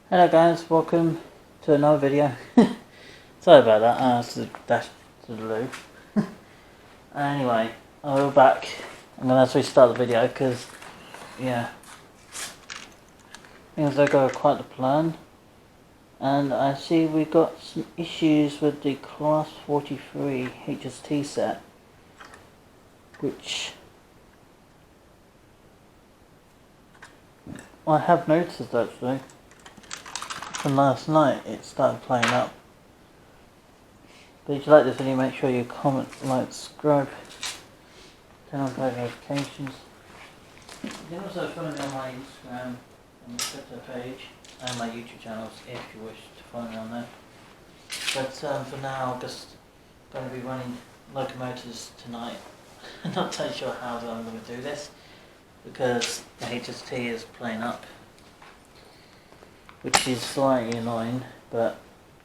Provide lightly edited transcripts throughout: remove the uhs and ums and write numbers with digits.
Hello guys, welcome to another video. Sorry about that, it's the dash to the loo. Anyway, we're back. I'm going to restart the video because, yeah, things don't go quite the plan. And I see we got some issues with the Class 43 HST set, which I have noticed actually. From last night it started playing up. But if you like this video, make sure you comment, like, subscribe, turn on post notifications. You can also follow me on my Instagram and Twitter page and my YouTube channels if you wish to follow me on there. But for now, I'm just going to be running locomotives tonight. I'm not totally sure how I'm going to do this because the HST is playing up, which is slightly annoying, but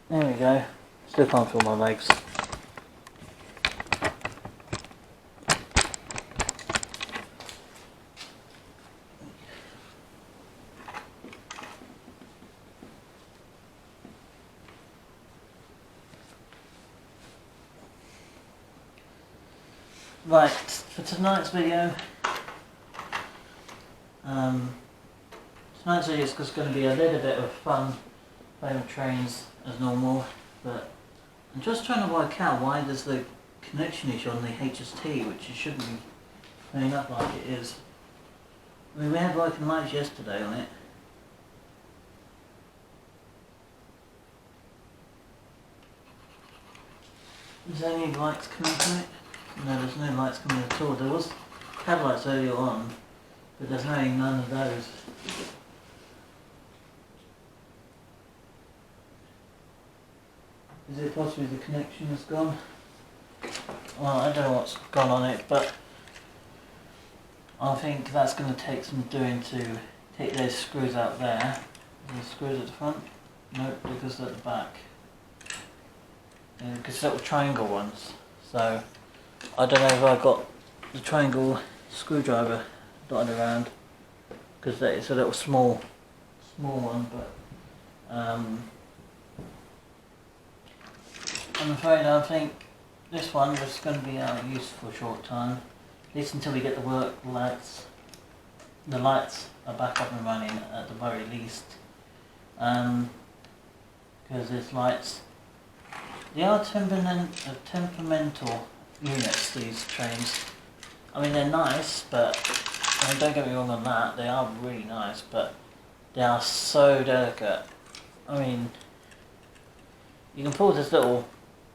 there we go. Still can't feel my legs. Right, for tonight's video, tonight's video is just going to be a little bit of fun playing with trains as normal, but I'm just trying to work out why there's the connection issue on the HST, which it shouldn't be playing up like it is. I mean, we had working lights yesterday on it. Is there any lights coming from it? No, there's no lights coming at all. There was headlights earlier on, but there's none of those. Is it possibly the connection has gone? Well, I don't know what's gone on it, but I think that's going to take some doing to take those screws out there. The screws at the front? Nope, because they're at the back. Because little triangle ones. So I don't know if I got the triangle screwdriver dotted around because it's a little small one, but I'm afraid I think this one is going to be out of use for a short time, at least until we get the lights. The lights are back up and running at the very least, because these lights, they are temperamental units, these trains. I mean, they're nice, but I mean, don't get me wrong on that, they are really nice, but they are so delicate. I mean, you can pull this little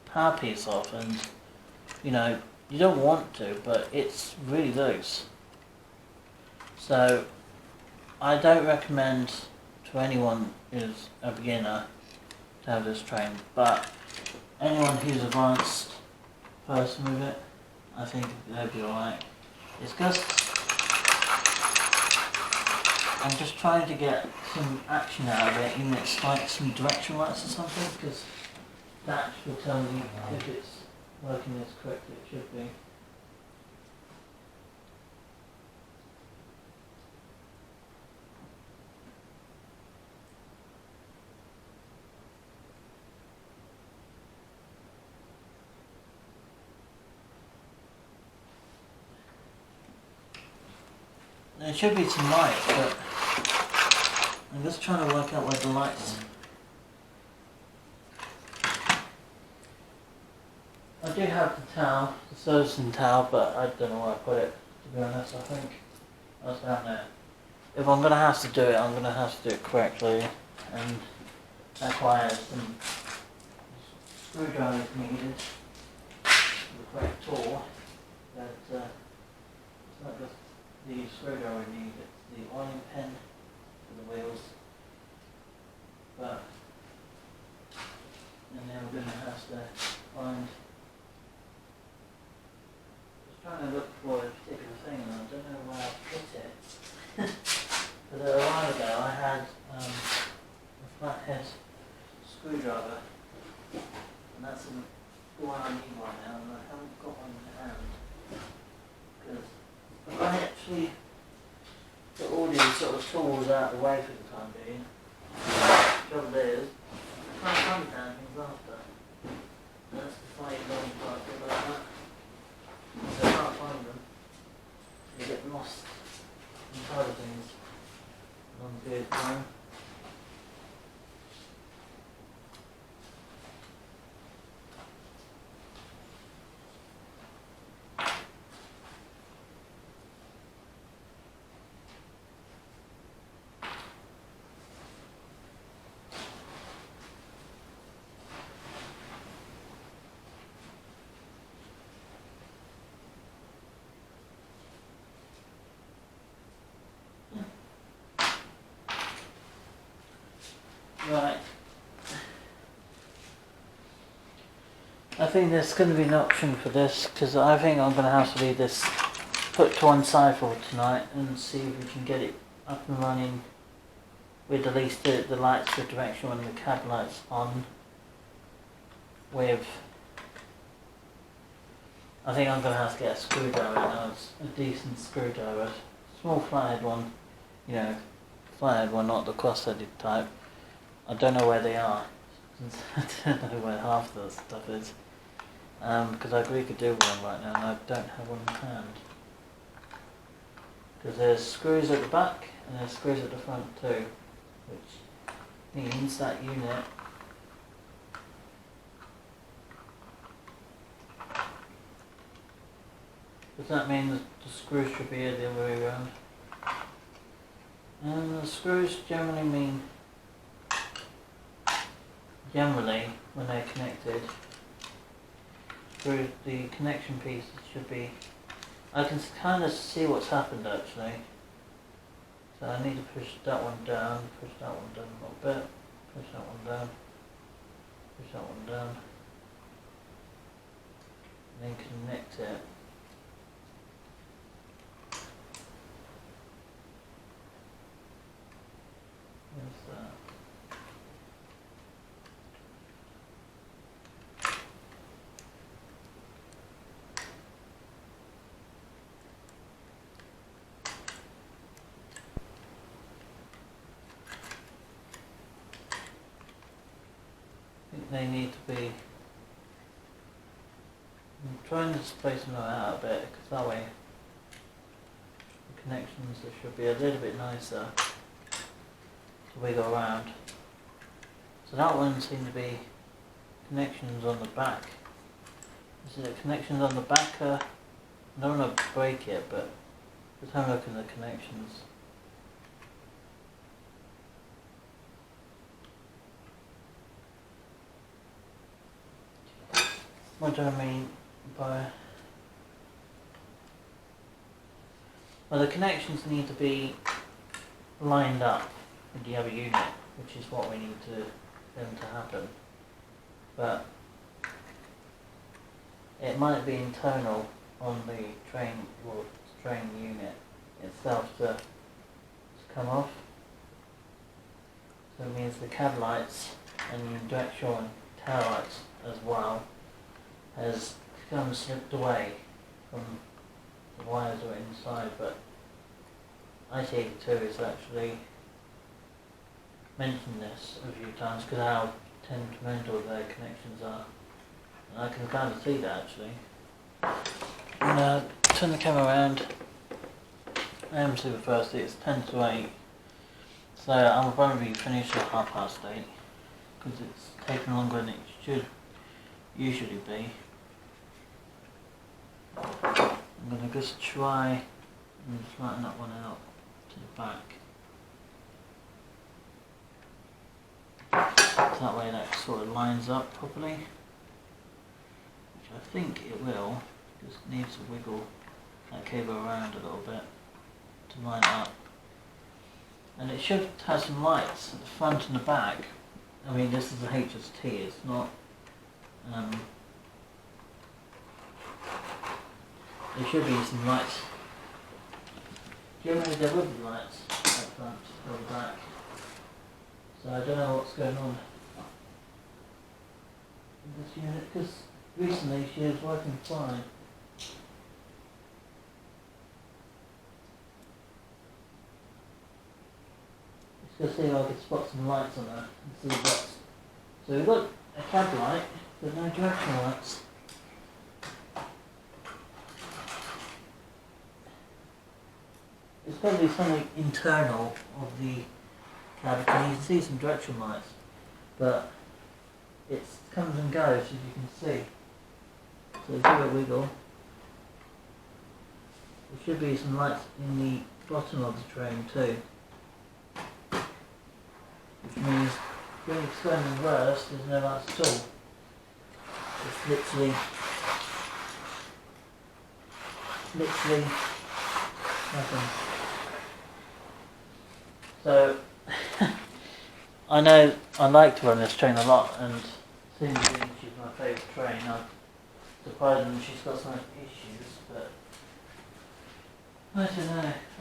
power piece off and, you know, you don't want to, but it's really loose. So I don't recommend to anyone who's a beginner to have this train, but anyone who's an advanced person with it, I think they'll be alright. It's just, I'm just trying to get some action out of it, even if it's like some direction lights or something, because that will tell me if it's working as correctly it should be. There should be some light, but I'm just trying to work out where the lights. I do have the towel, the servicing towel, but I don't know where I put it, to be honest. I think that's down there. if I'm gonna have to do it, I'm gonna have to do it correctly, and that's why I have some screwdrivers needed, the correct tool. That it's not just the screwdriver we need, it's the oiling pen for the wheels. But and then we're gonna have to find. I was trying to look for a particular thing, and I don't know where I put it. But a while ago I had a flathead screwdriver, and that's the one I need right now, and I haven't got one in hand. Because if I actually put all these sort of tools out of the way for the time being, the trouble is, I can't find the damn things after. And that's the funny long part about that. So I can't find them. They get lost inside of things on a good time. Right. I think there's going to be an option for this, because I think I'm going to have to leave this put to one side for tonight and see if we can get it up and running with at least the lights, the direction when the cab lights on. With, I think I'm going to have to get a screwdriver now. It's a decent screwdriver, small flathead one, you know, flathead one, not the cross-headed type. I don't know where they are. I don't know where half the stuff is. Because I agree to do one right now and I don't have one in hand. Because there's screws at the back and there's screws at the front too. Which means that unit does that mean that the screws should be the other way around? And the screws generally mean when they're connected, through the connection pieces should be. I can kind of see what's happened actually. So I need to push that one down, push that one down a little bit, push that one down, push that one down, and then connect it. Where's that? They need to be. I'm trying to space them out a bit because that way the connections should be a little bit nicer to wiggle around. So that one seems to be connections on the back. Is it connections on the back? I don't want to break it, but just have a look at the connections. What do I mean by... Well, the connections need to be lined up with the other unit, which is what we need them to happen. But it might be internal on the train unit itself to come off. So it means the cab lights and the directional and tail lights as well has become slipped away from the wires that are inside, but IT82 has actually mentioned this a few times because of how temperamental their connections are. And I can kind of see that actually. And turn the camera around. I am super thirsty, it's 10 to 8. So I'm probably finished at 8:30 because it's taken longer than it should usually be. I'm going to just try and flatten that one out to the back. that way that sort of lines up properly, which I think it will. Just needs to wiggle that cable around a little bit to line up. And it should have some lights at the front and the back. I mean, this is a HST, it's not there should be some lights. Generally there would be lights at the front or the back. So I don't know what's going on in this unit, because recently she was working fine. Just see if I could spot some lights on her and see what's. So we've got a cab light, but no directional lights. It's probably something internal of the cab, and you can see some direction lights, but it comes and goes, as you can see. So give it a wiggle. There should be some lights in the bottom of the train too, which means when it's going in reverse, there's no lights at all. It's literally nothing. So I know I like to run this train a lot, and seeing as she's my favourite train, I'm surprised that she's got so much issues, but I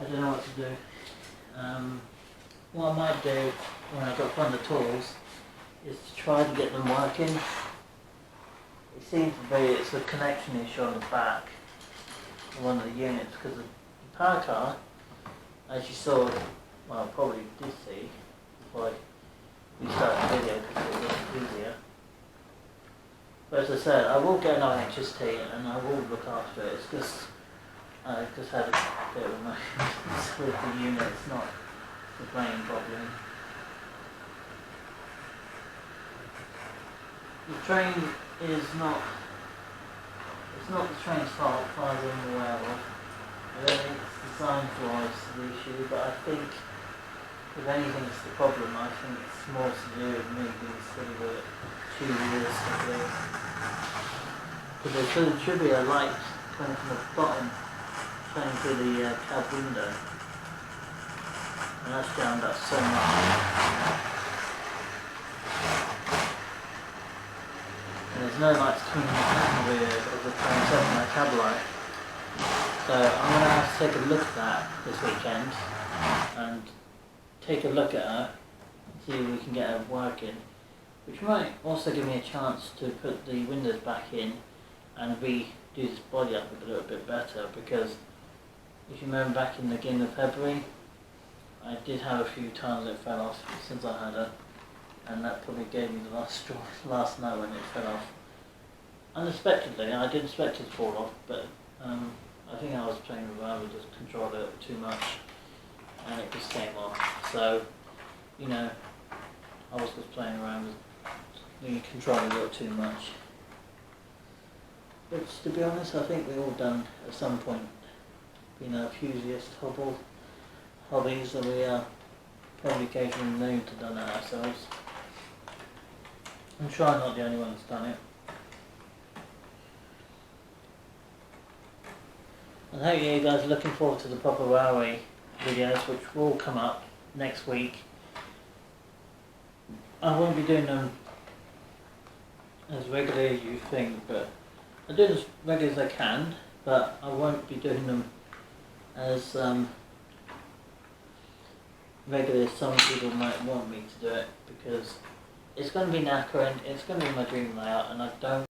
don't know what to do. What I might do when I got one of the tools is to try to get them working. It seems to be it's a connection issue on the back of one of the units, because the power car, as you saw, well, probably did see before we started the video because it was easier. But as I said, I will get another HST and I will look after it. It's just I just had a bit of emotions with the unit. It's not the brain problem. The train is not. It's not the train's fault, as far as I'm aware of. I don't think it's design flaws the issue, but I think if anything it's the problem. I think it's more to do with me being silly with it 2 years ago. Because there should be a light coming from the bottom, shining through the cab window, and that's jammed up so much. And there's no lights coming from the rear of the train except for my cab light. So I'm going to have to take a look at that this weekend and take a look at her and see if we can get her working, which might also give me a chance to put the windows back in and redo this body up a little bit better, because if you remember back in the beginning of February I did have a few times it fell off since I had her, and that probably gave me the last straw last night when it fell off. Unexpectedly, I didn't expect it to fall off, but I think I was playing around with the controller too much and it just came off. So, you know, I was just playing around with the controller a little too much. But to be honest, I think we've all done at some point, being enthusiast hobbies that we are probably occasionally known to done it ourselves. I'm sure I'm not the only one that's done it. And I hope you guys are looking forward to the proper railway videos, which will come up next week. I won't be doing them as regularly as you think, but I'll do them as regularly as I can, but I won't be doing them as regularly as some people might want me to do it, because it's going to be knackering, it's going to be my dream layout, and I don't